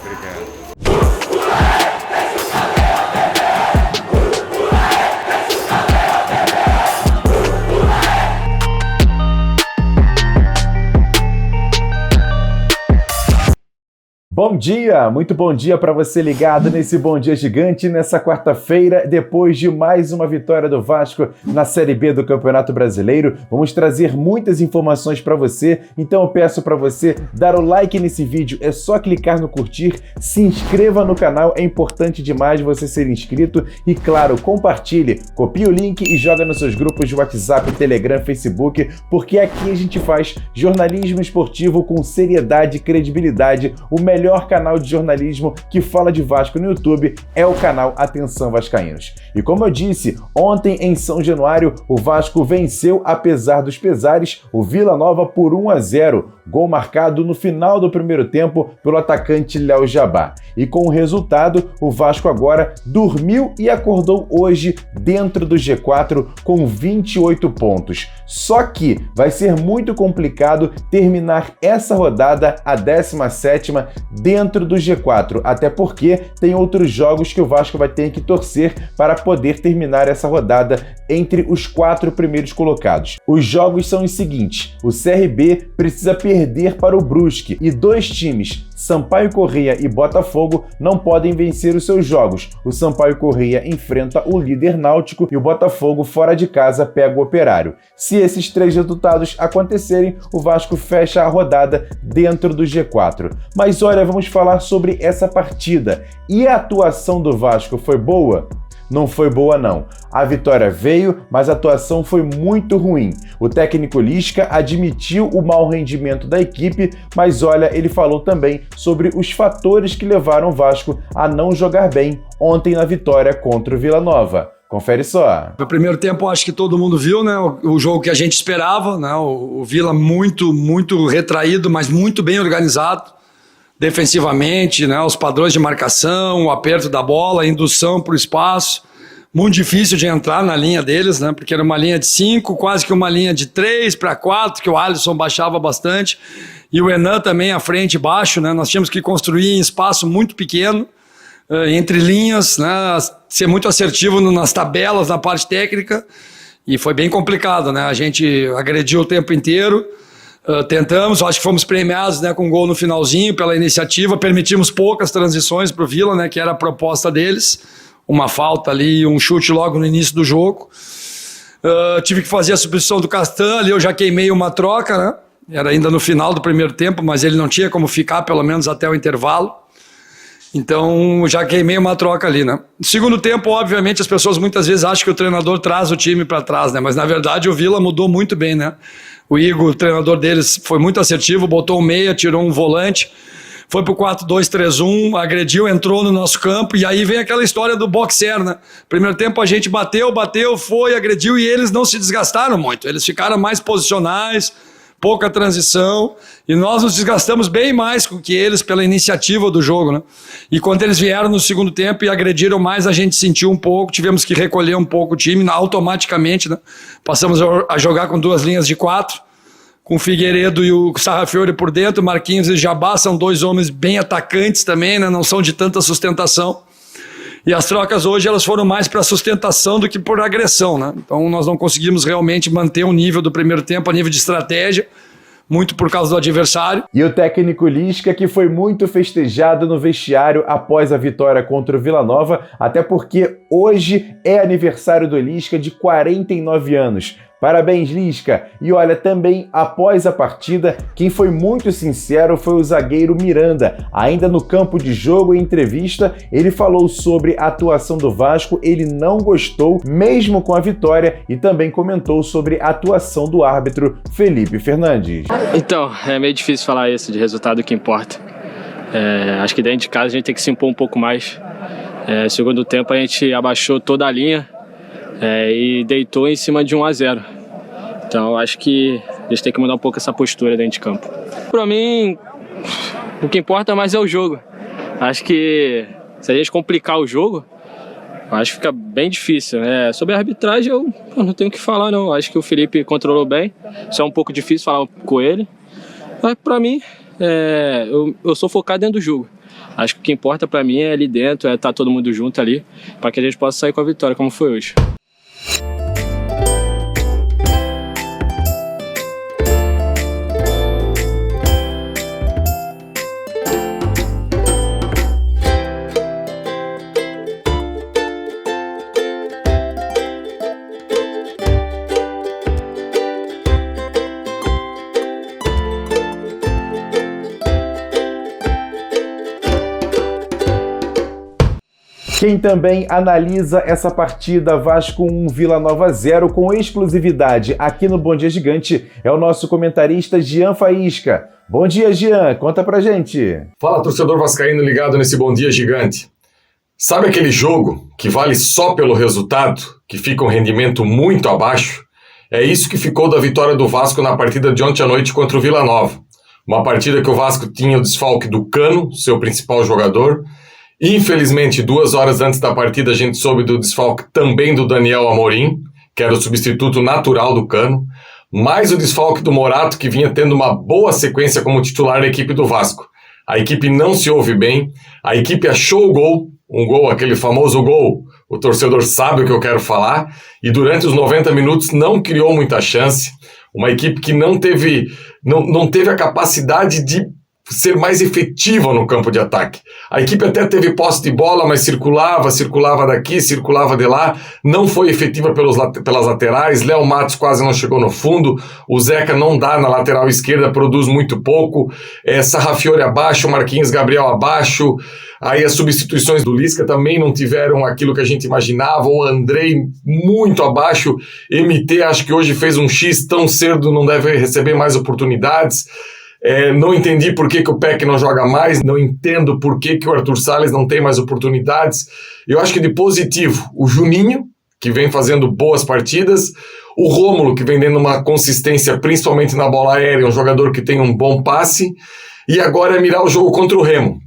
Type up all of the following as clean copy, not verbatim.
Obrigado. Bom dia, muito bom dia para você ligado nesse Bom Dia Gigante, nessa quarta-feira, depois de mais uma vitória do Vasco na Série B do Campeonato Brasileiro. Vamos trazer muitas informações para você, então eu peço para você dar o like nesse vídeo, é só clicar no curtir, se inscreva no canal, é importante demais você ser inscrito e, claro, compartilhe, copie o link e joga nos seus grupos de WhatsApp, Telegram, Facebook, porque aqui a gente faz jornalismo esportivo com seriedade e credibilidade. O melhor canal de jornalismo que fala de Vasco no YouTube é o canal Atenção Vascaínos. E como eu disse, ontem em São Januário, o Vasco venceu, apesar dos pesares, o Vila Nova por 1-0, gol marcado no final do primeiro tempo pelo atacante Léo Jabá. E com o resultado, o Vasco agora dormiu e acordou hoje dentro do G4 com 28 pontos. Só que vai ser muito complicado terminar essa rodada, a 17ª, dentro do G4, até porque tem outros jogos que o Vasco vai ter que torcer para poder terminar essa rodada entre os 4 primeiros colocados. Os jogos são os seguintes: o CRB precisa perder para o Brusque e 2 times, Sampaio Corrêa e Botafogo, não podem vencer os seus jogos. O Sampaio Corrêa enfrenta o líder Náutico e o Botafogo fora de casa pega o Operário. Se esses 3 resultados acontecerem, o Vasco fecha a rodada dentro do G4. Mas olha, vamos falar sobre essa partida. E a atuação do Vasco foi boa? Não foi boa não. A vitória veio, mas a atuação foi muito ruim. O técnico Lisca admitiu o mau rendimento da equipe, mas olha, ele falou também sobre os fatores que levaram o Vasco a não jogar bem ontem na vitória contra o Vila Nova. Confere só. No primeiro tempo, acho que todo mundo viu, né? O jogo que a gente esperava, né? O Vila muito retraído, mas muito bem organizado. Defensivamente, né, os padrões de marcação, o aperto da bola, a indução para o espaço, muito difícil de entrar na linha deles, né, porque era uma linha de 5, quase que uma linha de 3 para 4, que o Alisson baixava bastante, e o Henan também à frente e baixo, né, nós tínhamos que construir em espaço muito pequeno, entre linhas, né, ser muito assertivo nas tabelas, na parte técnica, e foi bem complicado, né, a gente agrediu o tempo inteiro. Tentamos, acho que fomos premiados, né, com um gol no finalzinho pela iniciativa, permitimos poucas transições para o Vila, né, que era a proposta deles, uma falta ali, um chute logo no início do jogo. Tive que fazer a substituição do Castan, ali eu já queimei uma troca, né, era ainda no final do primeiro tempo, mas ele não tinha como ficar pelo menos até o intervalo, então já queimei uma troca ali, né. No segundo tempo, obviamente, as pessoas muitas vezes acham que o treinador traz o time para trás, né, mas na verdade o Vila mudou muito bem, né. O Igor, o treinador deles, foi muito assertivo, botou um meia, tirou um volante, foi pro 4-2-3-1, agrediu, entrou no nosso campo, e aí vem aquela história do boxer, né? Primeiro tempo a gente bateu, foi, agrediu, e eles não se desgastaram muito, eles ficaram mais posicionais, pouca transição, e nós nos desgastamos bem mais que eles pela iniciativa do jogo, né? E quando eles vieram no segundo tempo e agrediram mais, a gente sentiu um pouco, tivemos que recolher um pouco o time, automaticamente, né? Passamos a jogar com 2 linhas de 4, com o Figueiredo e o Sarrafiore por dentro, Marquinhos e Jabá são 2 homens bem atacantes também, né? Não são de tanta sustentação. E as trocas hoje elas foram mais para sustentação do que por agressão, né? Então nós não conseguimos realmente manter o nível do primeiro tempo a nível de estratégia, muito por causa do adversário. E o técnico Lisca, que foi muito festejado no vestiário após a vitória contra o Vila Nova, até porque hoje é aniversário do Lisca de 49 anos. Parabéns, Lisca! E olha, também após a partida, quem foi muito sincero foi o zagueiro Miranda. Ainda no campo de jogo, em entrevista, ele falou sobre a atuação do Vasco, ele não gostou, mesmo com a vitória, e também comentou sobre a atuação do árbitro Felipe Fernandes. Então, é meio difícil falar isso de resultado que importa. Acho que dentro de casa a gente tem que se impor um pouco mais. Segundo tempo a gente abaixou toda a linha, e deitou em cima de 1-0. Então acho que a gente tem que mudar um pouco essa postura dentro de campo. Para mim, o que importa mais é o jogo. Acho que se a gente complicar o jogo, acho que fica bem difícil. Sobre a arbitragem eu não tenho o que falar não. Acho que o Felipe controlou bem. Isso é um pouco difícil falar com ele. Mas para mim eu sou focado dentro do jogo. Acho que o que importa para mim é ali dentro, é estar todo mundo junto ali, para que a gente possa sair com a vitória, como foi hoje. Quem também analisa essa partida Vasco 1, Vila Nova 0 com exclusividade aqui no Bom Dia Gigante é o nosso comentarista Jean Faísca. Bom dia, Jean, conta pra gente. Fala, torcedor vascaíno ligado nesse Bom Dia Gigante. Sabe aquele jogo que vale só pelo resultado, que fica um rendimento muito abaixo? É isso que ficou da vitória do Vasco na partida de ontem à noite contra o Vila Nova. Uma partida que o Vasco tinha o desfalque do Cano, seu principal jogador. Infelizmente, 2 horas antes da partida, a gente soube do desfalque também do Daniel Amorim, que era o substituto natural do Cano, mais o desfalque do Morato, que vinha tendo uma boa sequência como titular da equipe do Vasco. A equipe não se ouve bem, a equipe achou o gol, um gol, aquele famoso gol, o torcedor sabe o que eu quero falar, e durante os 90 minutos não criou muita chance, uma equipe que não teve a capacidade de ser mais efetiva no campo de ataque. A equipe até teve posse de bola, mas circulava daqui, circulava de lá, não foi efetiva pelas laterais, Léo Matos quase não chegou no fundo, o Zeca não dá na lateral esquerda, produz muito pouco, Sarrafiore abaixo, Marquinhos Gabriel abaixo, aí as substituições do Lisca também não tiveram aquilo que a gente imaginava, o Andrei muito abaixo, MT acho que hoje fez um X tão cedo, não deve receber mais oportunidades. Não entendi por que o Peck não joga mais, não entendo por que o Arthur Salles não tem mais oportunidades. Eu acho que de positivo, o Juninho, que vem fazendo boas partidas, o Rômulo, que vem dando uma consistência, principalmente na bola aérea, um jogador que tem um bom passe, e agora é mirar o jogo contra o Remo.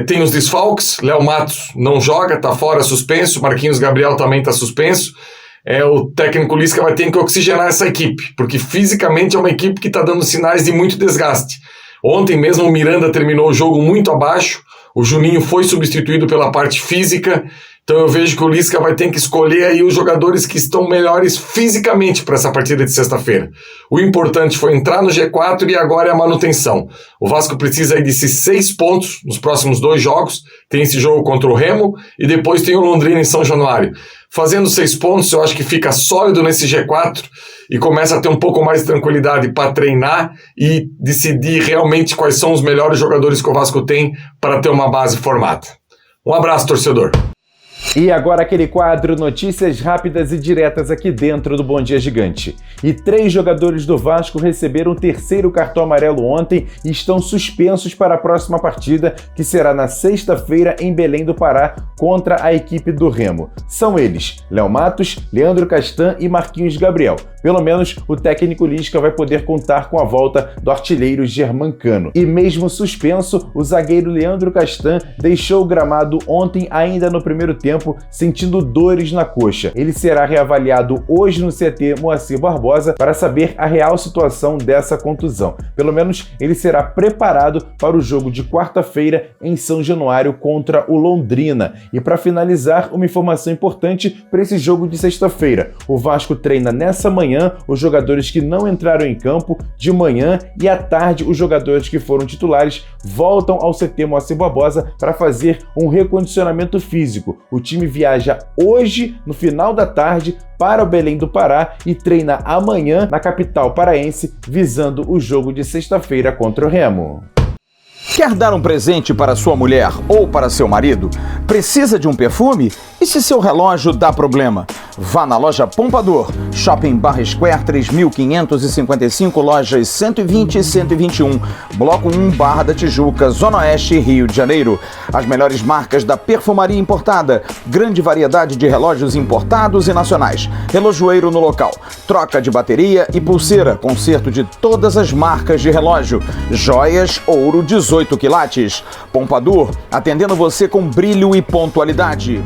Tem os desfalques, Léo Matos não joga, está fora, suspenso, Marquinhos Gabriel também está suspenso. O técnico Lisca vai ter que oxigenar essa equipe, porque fisicamente é uma equipe que está dando sinais de muito desgaste. Ontem mesmo o Miranda terminou o jogo muito abaixo, o Juninho foi substituído pela parte física, então eu vejo que o Lisca vai ter que escolher aí os jogadores que estão melhores fisicamente para essa partida de sexta-feira. O importante foi entrar no G4 e agora é a manutenção. O Vasco precisa aí de 6 pontos nos próximos 2 jogos, tem esse jogo contra o Remo e depois tem o Londrina em São Januário. Fazendo 6 pontos, eu acho que fica sólido nesse G4 e começa a ter um pouco mais de tranquilidade para treinar e decidir realmente quais são os melhores jogadores que o Vasco tem para ter uma base formada. Um abraço, torcedor! E agora aquele quadro Notícias Rápidas e Diretas aqui dentro do Bom Dia Gigante. E 3 jogadores do Vasco receberam o 3º cartão amarelo ontem e estão suspensos para a próxima partida, que será na sexta-feira em Belém do Pará, contra a equipe do Remo. São eles, Léo Matos, Leandro Castan e Marquinhos Gabriel. Pelo menos o técnico Lisca vai poder contar com a volta do artilheiro Germancano. E mesmo suspenso, o zagueiro Leandro Castan deixou o gramado ontem ainda no primeiro tempo, sentindo dores na coxa. Ele será reavaliado hoje no CT Moacir Barbosa para saber a real situação dessa contusão. Pelo menos ele será preparado para o jogo de quarta-feira em São Januário contra o Londrina. E para finalizar, uma informação importante para esse jogo de sexta-feira. O Vasco treina nessa manhã os jogadores que não entraram em campo de manhã e à tarde os jogadores que foram titulares voltam ao CT Moacir Barbosa para fazer um recondicionamento físico. O time viaja hoje, no final da tarde, para o Belém do Pará e treina amanhã na capital paraense, visando o jogo de sexta-feira contra o Remo. Quer dar um presente para sua mulher ou para seu marido? Precisa de um perfume? E se seu relógio dá problema? Vá na loja Pompador, Shopping Barra Square 3555, lojas 120 e 121, Bloco 1, Barra da Tijuca, Zona Oeste, Rio de Janeiro. As melhores marcas da perfumaria importada, grande variedade de relógios importados e nacionais, relojoeiro no local, troca de bateria e pulseira, conserto de todas as marcas de relógio, joias, ouro 18 quilates. Pompador, atendendo você com brilho e pontualidade.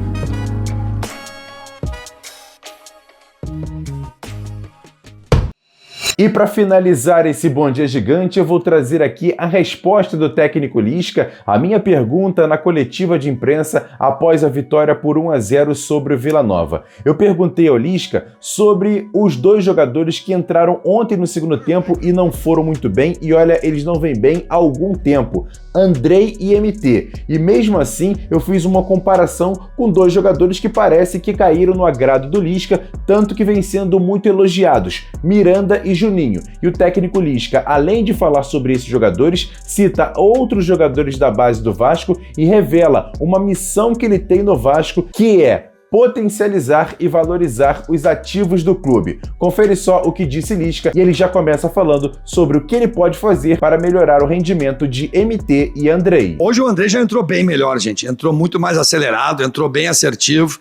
E para finalizar esse Bom Dia Gigante, eu vou trazer aqui a resposta do técnico Lisca, a minha pergunta na coletiva de imprensa após a vitória por 1-0 sobre o Vila Nova. Eu perguntei ao Lisca sobre os dois jogadores que entraram ontem no segundo tempo e não foram muito bem, e olha, eles não vêm bem há algum tempo, Andrei e MT. E mesmo assim, eu fiz uma comparação com dois jogadores que parece que caíram no agrado do Lisca, tanto que vêm sendo muito elogiados, Miranda e Juninho. E o técnico Lisca, além de falar sobre esses jogadores, cita outros jogadores da base do Vasco e revela uma missão que ele tem no Vasco, que é potencializar e valorizar os ativos do clube. Confere só o que disse Lisca e ele já começa falando sobre o que ele pode fazer para melhorar o rendimento de MT e Andrei. Hoje o Andrei já entrou bem melhor, gente. Entrou muito mais acelerado, entrou bem assertivo.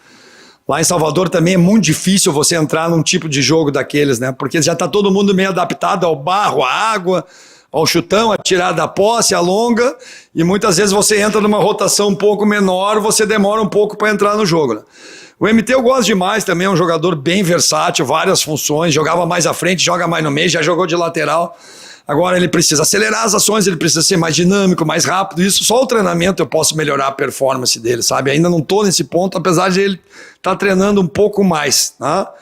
Lá em Salvador também é muito difícil você entrar num tipo de jogo daqueles, né? Porque já tá todo mundo meio adaptado ao barro, à água, ao chutão, a tirada da posse, a longa, e muitas vezes você entra numa rotação um pouco menor, você demora um pouco para entrar no jogo, né? O MT eu gosto demais também, é um jogador bem versátil, várias funções, jogava mais à frente, joga mais no meio, já jogou de lateral. Agora ele precisa acelerar as ações, ele precisa ser mais dinâmico, mais rápido. Isso só o treinamento eu posso melhorar a performance dele, sabe? Ainda não tô nesse ponto, apesar de ele estar treinando um pouco mais, tá?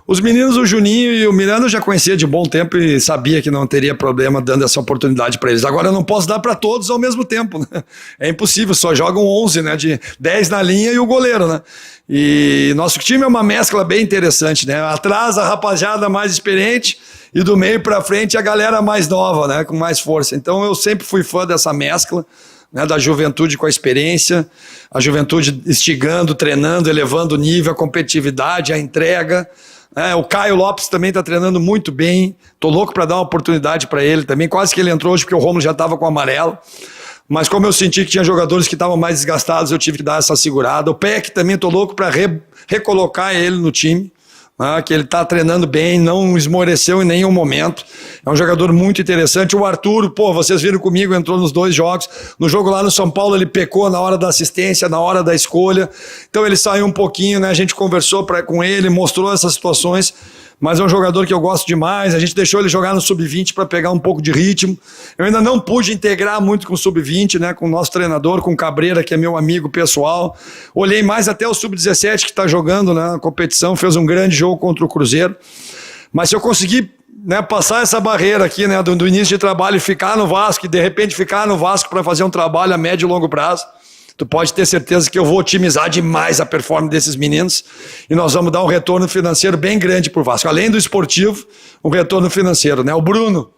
Os meninos, o Juninho e o Miranda eu já conhecia de bom tempo e sabia que não teria problema dando essa oportunidade para eles. Agora eu não posso dar para todos ao mesmo tempo, né? É impossível, só jogam 11, né? De 10 na linha e o goleiro, né? E nosso time é uma mescla bem interessante, né? Atrás a rapaziada mais experiente e do meio para frente a galera mais nova, né? Com mais força. Então eu sempre fui fã dessa mescla, né? Da juventude com a experiência, a juventude instigando, treinando, elevando o nível, a competitividade, a entrega. O Caio Lopes também está treinando muito bem. Tô louco para dar uma oportunidade para ele também. Quase que ele entrou hoje porque o Romulo já estava com amarelo. Mas como eu senti que tinha jogadores que estavam mais desgastados, eu tive que dar essa segurada. O Peck também tô louco para recolocar ele no time, né, que ele está treinando bem, não esmoreceu em nenhum momento. É um jogador muito interessante. O Arthur, vocês viram comigo, entrou nos 2 jogos. No jogo lá no São Paulo ele pecou na hora da assistência, na hora da escolha. Então ele saiu um pouquinho, né? A gente conversou com ele, mostrou essas situações. Mas é um jogador que eu gosto demais, a gente deixou ele jogar no Sub-20 para pegar um pouco de ritmo. Eu ainda não pude integrar muito com o Sub-20, né, com o nosso treinador, com o Cabreira, que é meu amigo pessoal. Olhei mais até o Sub-17 que está jogando, né, na competição, fez um grande jogo contra o Cruzeiro. Mas se eu conseguir, né, passar essa barreira aqui, né, do início de trabalho e ficar no Vasco, e de repente ficar no Vasco para fazer um trabalho a médio e longo prazo, tu pode ter certeza que eu vou otimizar demais a performance desses meninos e nós vamos dar um retorno financeiro bem grande pro Vasco. Além do esportivo, um retorno financeiro, né? O Bruno,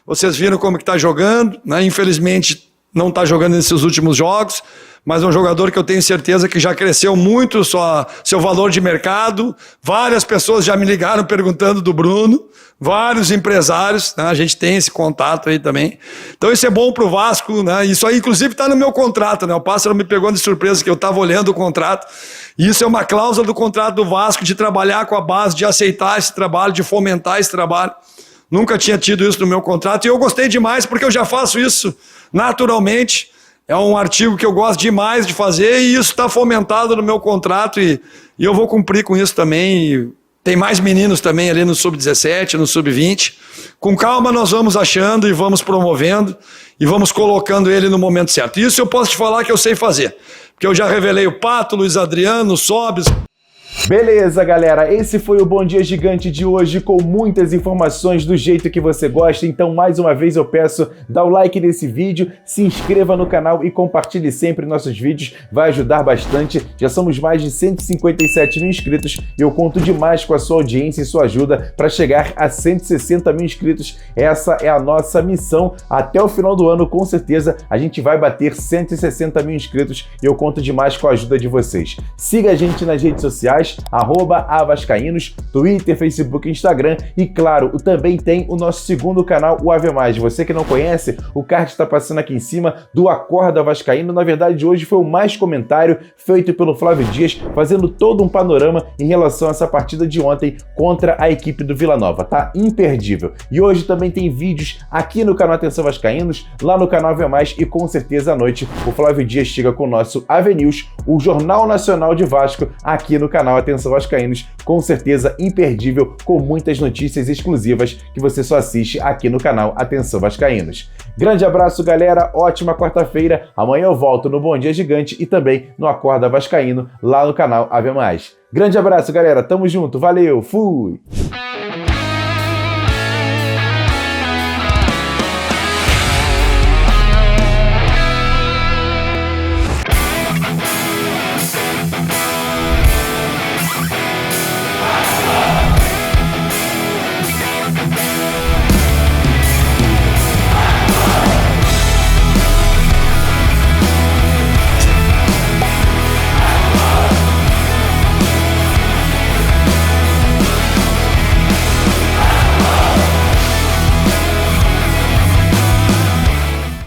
vocês viram como que tá jogando, né? Infelizmente não tá jogando nesses últimos jogos, mas é um jogador que eu tenho certeza que já cresceu muito seu valor de mercado. Várias pessoas já me ligaram perguntando do Bruno, vários empresários, né? A gente tem esse contato aí também. Então isso é bom pro Vasco, né? Isso aí inclusive está no meu contrato, né? O Pássaro me pegou de surpresa que eu estava olhando o contrato. E isso é uma cláusula do contrato do Vasco de trabalhar com a base, de aceitar esse trabalho, de fomentar esse trabalho. Nunca tinha tido isso no meu contrato e eu gostei demais porque eu já faço isso naturalmente. É um artigo que eu gosto demais de fazer e isso está fomentado no meu contrato e eu vou cumprir com isso também. E tem mais meninos também ali no Sub-17, no Sub-20. Com calma nós vamos achando e vamos promovendo e vamos colocando ele no momento certo. Isso eu posso te falar que eu sei fazer, porque eu já revelei o Pato, Luiz Adriano, Sobis. Beleza, galera, esse foi o Bom Dia Gigante de hoje com muitas informações do jeito que você gosta, então mais uma vez eu peço, dá o like nesse vídeo, se inscreva no canal e compartilhe sempre nossos vídeos, vai ajudar bastante, já somos mais de 157 mil inscritos e eu conto demais com a sua audiência e sua ajuda para chegar a 160 mil inscritos, essa é a nossa missão, até o final do ano com certeza a gente vai bater 160 mil inscritos e eu conto demais com a ajuda de vocês. Siga a gente nas redes sociais, @avascaínos, Twitter, Facebook, Instagram e claro, também tem o nosso segundo canal, o Ave Mais. Você que não conhece, o card está passando aqui em cima do Acorda Vascaíno. Na verdade, hoje foi o mais comentário feito pelo Flávio Dias, fazendo todo um panorama em relação a essa partida de ontem contra a equipe do Vila Nova. Tá imperdível. E hoje também tem vídeos aqui no canal Atenção Vascaínos, lá no canal Ave Mais e com certeza à noite o Flávio Dias chega com o nosso Ave News, o Jornal Nacional de Vasco, aqui no canal Atenção Vascaínos, com certeza imperdível, com muitas notícias exclusivas que você só assiste aqui no canal Atenção Vascaínos. Grande abraço, galera, ótima quarta-feira. Amanhã eu volto no Bom Dia Gigante e também no Acorda Vascaíno, lá no canal Ave Mais. Grande abraço, galera, tamo junto, valeu, fui!